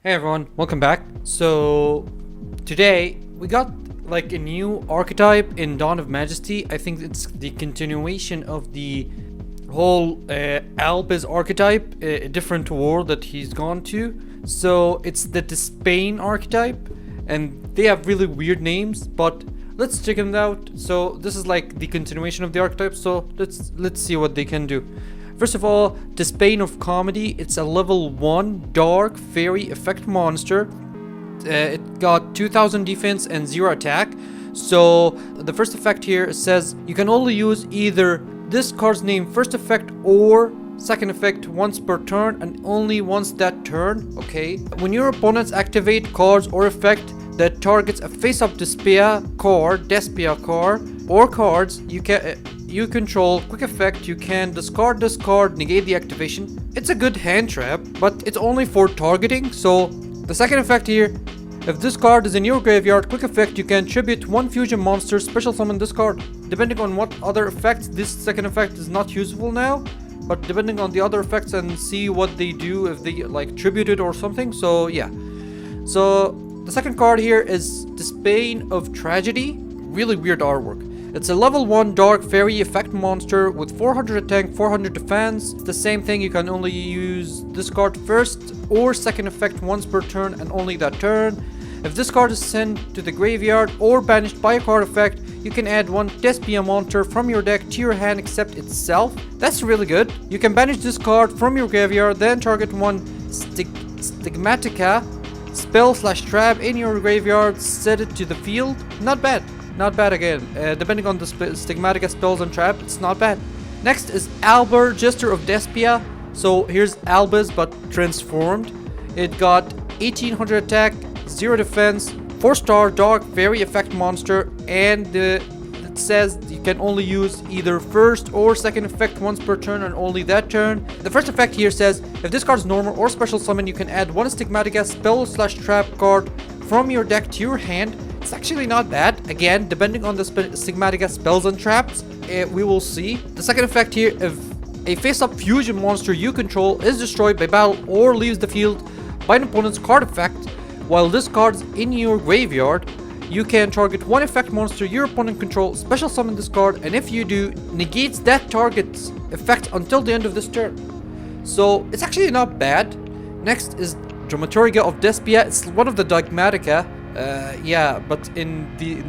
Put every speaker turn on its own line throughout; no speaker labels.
Hey everyone, welcome back. So today we got like a new archetype in Dawn of Majesty. I think it's the continuation of the whole albez archetype, a different world that he's gone to. So it's the Despia archetype, and they have really weird names, but let's check them out. So this is like the continuation of the archetype. So let's see what they can do. First of all, Despia of Comedy. It's a level 1 dark fairy effect monster. It got 2000 defense and 0 attack. So the first effect here says you can only use either this card's name first effect or second effect once per turn, and only once that turn. Okay. When your opponents activate cards or effect that targets a face-up Despia card or cards you control, quick effect, you can discard this card, negate the activation. It's a good hand trap, but it's only for targeting. So the second effect here, if this card is in your graveyard, quick effect, you can tribute one fusion monster, special summon this card. Depending on what other effects, this second effect is not useful now, but depending on the other effects and see what they do, if they like tribute it or something. So yeah. So the second card here is Despia of Tragedy. Really weird artwork. It's a level 1 dark fairy effect monster with 400 attack, 400 defense. It's the same thing, you can only use this card first or second effect once per turn, and only that turn. If this card is sent to the graveyard or banished by a card effect, you can add one Despia monster from your deck to your hand except itself. That's really good. You can banish this card from your graveyard, then target one Stigmatica spell/trap in your graveyard, set it to the field. Not bad. Not bad again. Depending on the Stigmatica spells and trap, it's not bad. Next is albez, Jester of Despia. So here's albez but transformed. It got 1800 attack, 0 defense, 4-star dark fairy effect monster, and it says you can only use either first or second effect once per turn, and only that turn. The first effect here says if this card is normal or special summon, you can add one Stigmatica spell/trap card from your deck to your hand. It's actually not bad. Again, depending on the Stigmatica spells and traps, we will see. The second effect here, if a face-up fusion monster you control is destroyed by battle or leaves the field by an opponent's card effect, while this card's in your graveyard, you can target one effect monster your opponent controls, special summon this card, and if you do, negates that target's effect until the end of this turn. So it's actually not bad. Next is Dramaturgia of Despia. It's one of the Dogmatica. Yeah, but in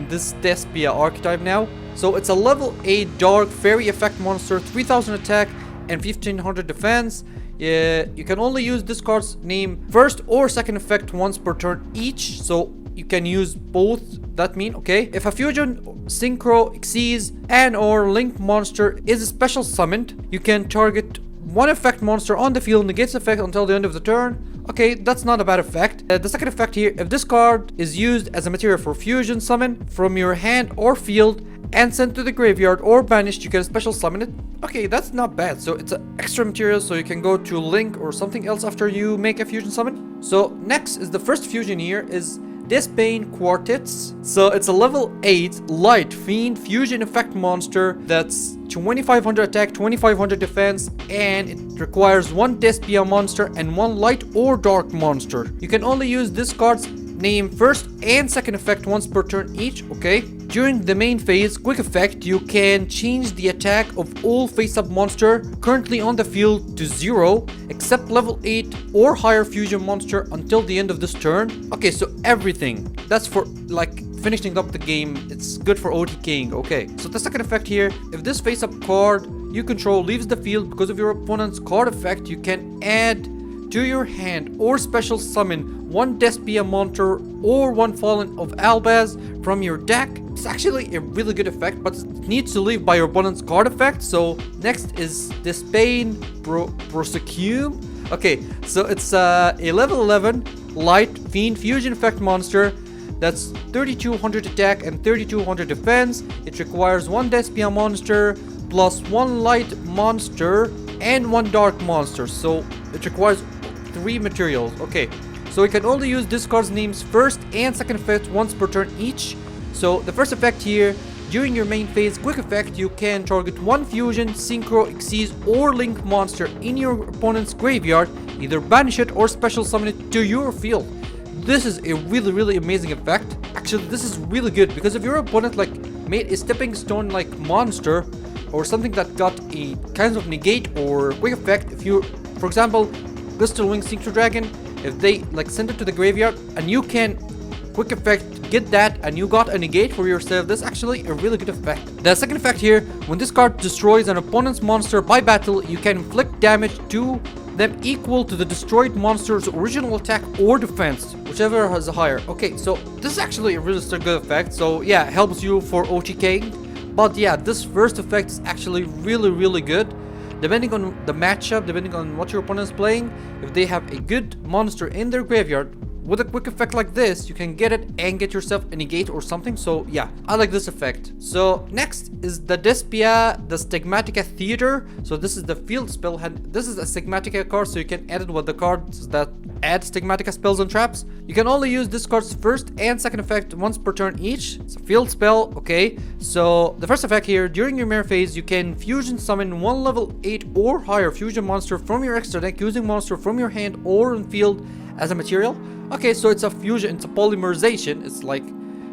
this Despia archetype now. So it's a level 8 dark fairy effect monster, 3000 attack and 1500 defense. You can only use this card's name first or second effect once per turn each, so you can use both. That mean, okay, if a fusion, synchro, xyz, and or link monster is special summoned, you can target one effect monster on the field, negates effect until the end of the turn. Okay, that's not a bad effect. The second effect here, if this card is used as a material for fusion summon from your hand or field and sent to the graveyard or banished, you can special summon it. Okay, that's not bad. So it's an extra material, so you can go to link or something else after you make a fusion summon. So next is the first fusion here is Despia Quartets. So it's a level 8 light fiend fusion effect monster that's 2500 attack, 2500 defense, and it requires one Despia monster and one light or dark monster. You can only use this card's name first and second effect once per turn each. Okay. During the main phase, quick effect, you can change the attack of all face-up monster currently on the field to 0, except level 8 or higher fusion monster until the end of this turn. Okay, so everything. That's for like finishing up the game. It's good for OTKing. Okay, so the second effect here, if this face-up card you control leaves the field because of your opponent's card effect, you can add to your hand or special summon one Despia monster or one Fallen of Albez from your deck. It's actually a really good effect, but it needs to leave by your opponent's card effect. So next is Despia Prosecume. Okay, so it's a level 11 light fiend fusion effect monster that's 3200 attack and 3200 defense. It requires one Despia monster plus one light monster and one dark monster. So it requires 3 materials. Okay, so we can only use this card's names first and second effect once per turn each. So the first effect here, during your main phase, quick effect, you can target one fusion, synchro, xyz, or link monster in your opponent's graveyard, either banish it or special summon it to your field. This is a really amazing effect. Actually, this is really good because if your opponent like made a stepping stone like monster or something that got a kind of negate or quick effect, if you, for example, Crystal Wing Synchro Dragon, if they like send it to the graveyard and you can quick effect get that and you got a negate for yourself, that's actually a really good effect. The second effect here, when this card destroys an opponent's monster by battle, you can inflict damage to them equal to the destroyed monster's original attack or defense, whichever has a higher. Okay, so this is actually a really good effect. So yeah, it helps you for OTKing. But yeah, this first effect is actually really good. Depending on the matchup, depending on what your opponent is playing, if they have a good monster in their graveyard, with a quick effect like this, you can get it and get yourself a negate or something. So yeah, I like this effect. So next is the Despia, the Stigmatica Theater. So this is the field spell. This is a Stigmatica card, so you can add it with the cards that add Stigmatica spells and traps. You can only use this card's first and second effect once per turn each. It's a field spell, okay? So the first effect here, during your mirror phase, you can fusion summon one level 8 or higher fusion monster from your extra deck using monster from your hand or on field as a material. Okay, so it's a fusion, it's a polymerization, it's like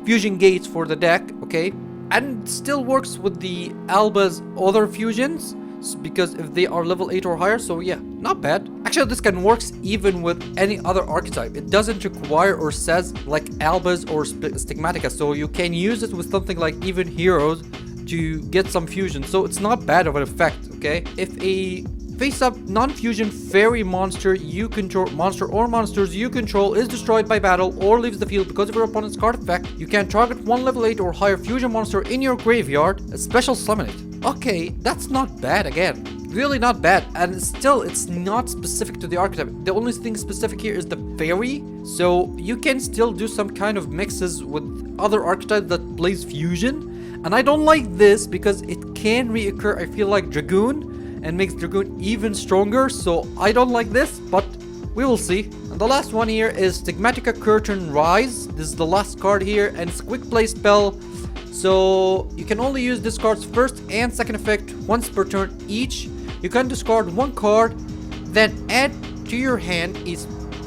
fusion gates for the deck, okay? And it still works with the albez other fusions, because if they are level 8 or higher, so yeah, not bad. Actually, this can work even with any other archetype. It doesn't require or says like albez or Stigmatica, so you can use it with something like even heroes to get some fusion, so it's not bad of an effect, okay? If a face-up non-fusion fairy monster you control, or monsters you control is destroyed by battle or leaves the field because of your opponent's card effect, you can target one level 8 or higher fusion monster in your graveyard and special summon it. Okay, that's not bad again. Really not bad, and still it's not specific to the archetype. The only thing specific here is the fairy, so you can still do some kind of mixes with other archetypes that plays fusion. And I don't like this because it can reoccur, I feel like, Dragoon, and makes Dragoon even stronger, so I don't like this, but we will see. And the last one here is Stigmatica Curtain Rise. This is the last card here, and it's a quick play spell, so you can only use this card's first and second effect once per turn each. You can discard one card, then add to your hand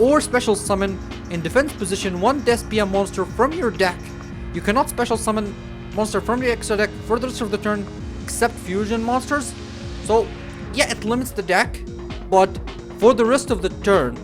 or special summon in defense position one Despia monster from your deck. You cannot special summon monster from the extra deck for the rest of the turn except fusion monsters. So yeah, it limits the deck, but for the rest of the turn,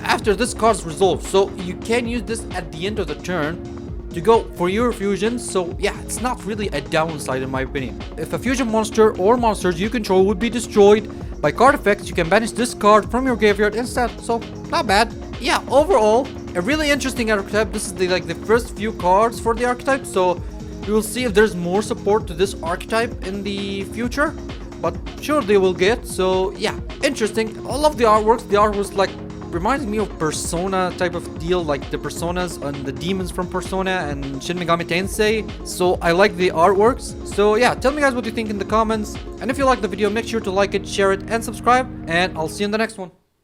after this card's resolved, so you can use this at the end of the turn to go for your fusion. So yeah, it's not really a downside in my opinion. If a fusion monster or monsters you control would be destroyed by card effects, you can banish this card from your graveyard instead, so not bad. Yeah, overall, a really interesting archetype. This is the first few cards for the archetype, so we will see if there's more support to this archetype in the future, but sure they will get. So yeah, interesting. I love the artworks. The artworks like reminds me of Persona type of deal, like the personas and the demons from Persona and Shin Megami Tensei. So I like the artworks. So yeah, tell me guys what you think in the comments, and if you like the video, make sure to like it, share it, and subscribe, and I'll see you in the next one.